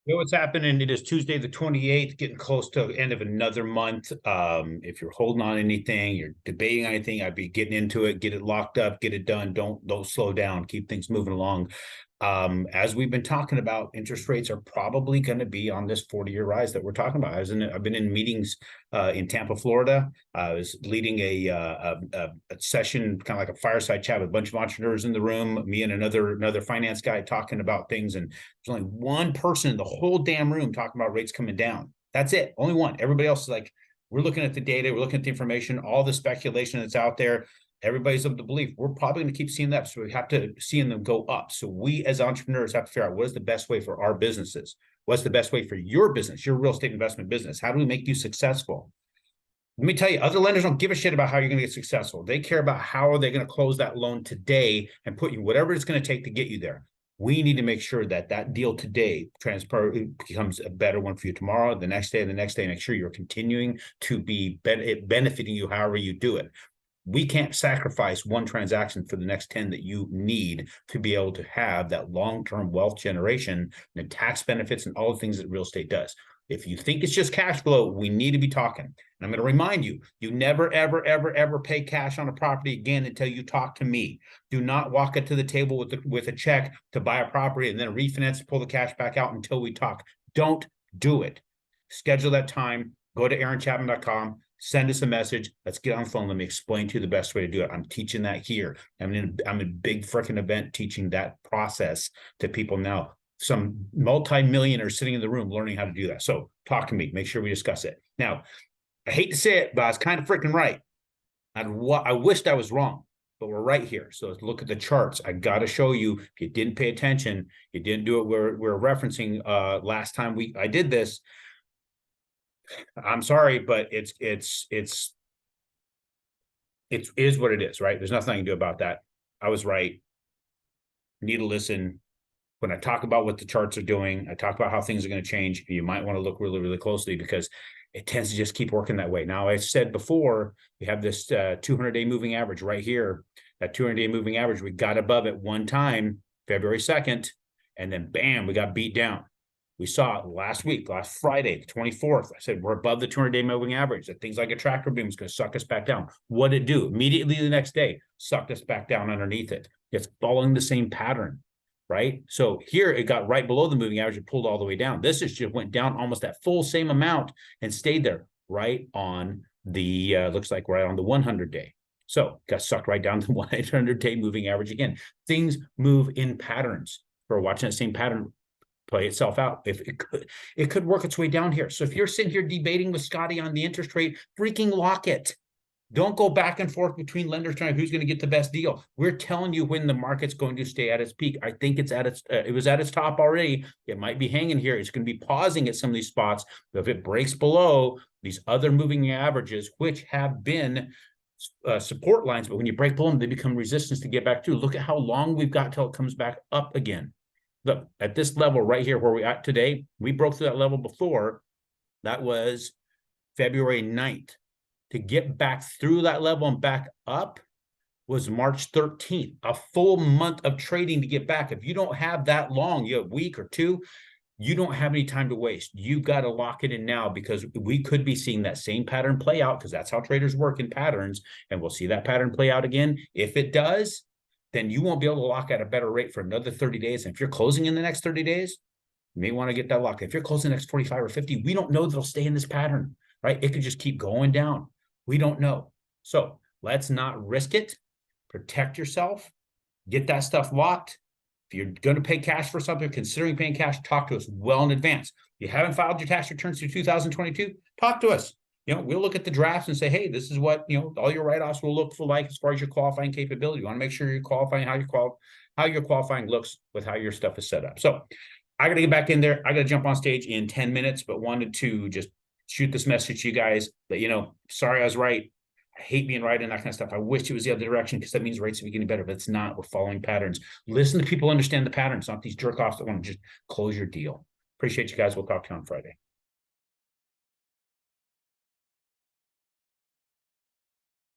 You know what's happening? It is Tuesday the 28th, getting close to the end of another month. If you're holding on anything, you're debating anything, I'd be getting into it, get it locked up, get it done. Don't slow down, keep things moving along. As we've been talking about, interest rates are probably going to be on this 40-year rise that we're talking about. I've been in meetings in Tampa, Florida. I was leading a session, kind of like a fireside chat with a bunch of entrepreneurs in the room, me and another finance guy talking about things. And there's only one person in the whole damn room talking about rates coming down. That's it. Only one. Everybody else is like, we're looking at the data, we're looking at the information, all the speculation that's out there. Everybody's of the belief we're probably going to keep seeing that. So we have to seeing them go up. So we as entrepreneurs have to figure out what is the best way for our businesses. What's the best way for your business, your real estate investment business? How do we make you successful? Let me tell you, other lenders don't give a shit about how you're going to get successful. They care about how are they going to close that loan today and put you whatever it's going to take to get you there. We need to make sure that that deal today becomes a better one for you tomorrow, the next day, and the next day. Make sure you're continuing to be benefiting you however you do it. We can't sacrifice one transaction for the next 10 that you need to be able to have that long-term wealth generation and tax benefits and all the things that real estate does. If you think it's just cash flow, we need to be talking. And I'm going to remind you, you never, ever, ever, ever pay cash on a property again until you talk to me. Do not walk it to the table with a check to buy a property and then refinance, pull the cash back out until we talk. Don't do it. Schedule that time. Go to aaron.chapman.com. Send us a message. Let's get on the phone. Let me explain to you the best way to do it. I'm teaching that here. I'm in a big freaking event teaching that process to people now. Some multi-millionaires sitting in the room learning how to do that. So talk to me. Make sure we discuss it. Now, I hate to say it, but I was kind of freaking right. I wished I was wrong, but we're right here. So let's look at the charts. I got to show you, if you didn't pay attention, you didn't do it. We're referencing last time I did this. I'm sorry, but it is what it is, right? There's nothing I can do about that. I was right. Need to listen. When I talk about what the charts are doing, I talk about how things are going to change. You might want to look really, really closely because it tends to just keep working that way. Now, I said before, we have this 200-day moving average right here. That 200-day moving average, we got above it one time, February 2nd, and then bam, we got beat down. We saw it last week, last Friday, the 24th. I said, we're above the 200-day moving average. That things like a tractor beam is going to suck us back down. What did it do? Immediately the next day, sucked us back down underneath it. It's following the same pattern, right? So here it got right below the moving average and pulled all the way down. This is just went down almost that full same amount and stayed there right on the, looks like right on the 100-day. So got sucked right down to the 100-day moving average again. Things move in patterns. We're watching that same pattern play itself out. If it could work its way down here. So if you're sitting here debating with Scotty on the interest rate, freaking lock it. Don't go back and forth between lenders trying who's going to get the best deal. We're telling you when the market's going to stay at its peak. I think it's at its it was at its top already. It might be hanging here. It's going to be pausing at some of these spots. But if it breaks below these other moving averages, which have been support lines, but when you break below them, they become resistance to get back to. Look at how long we've got till it comes back up again. Look, at this level right here where we're at today, we broke through that level before. That was February 9th. To get back through that level and back up was March 13th, a full month of trading to get back. If you don't have that long, you have a week or two, you don't have any time to waste. You've got to lock it in now because we could be seeing that same pattern play out because that's how traders work in patterns. And we'll see that pattern play out again. If it does, then you won't be able to lock at a better rate for another 30 days. And if you're closing in the next 30 days, you may want to get that lock. If you're closing the next 45 or 50, we don't know that it'll stay in this pattern, right? It could just keep going down. We don't know. So let's not risk it. Protect yourself. Get that stuff locked. If you're going to pay cash for something, considering paying cash, talk to us well in advance. If you haven't filed your tax returns for 2022, talk to us. We'll look at the drafts and say, hey, this is what, all your write-offs will look for like as far as your qualifying capability. You want to make sure you're qualifying how your qualifying looks with how your stuff is set up. So I got to get back in there. I got to jump on stage in 10 minutes, but wanted to just shoot this message to you guys that, sorry, I was right. I hate being right and that kind of stuff. I wish it was the other direction because that means rates are getting better, but it's not. We're following patterns. Listen to people understand the patterns, not these jerk offs that want to just close your deal. Appreciate you guys. We'll talk to you on Friday.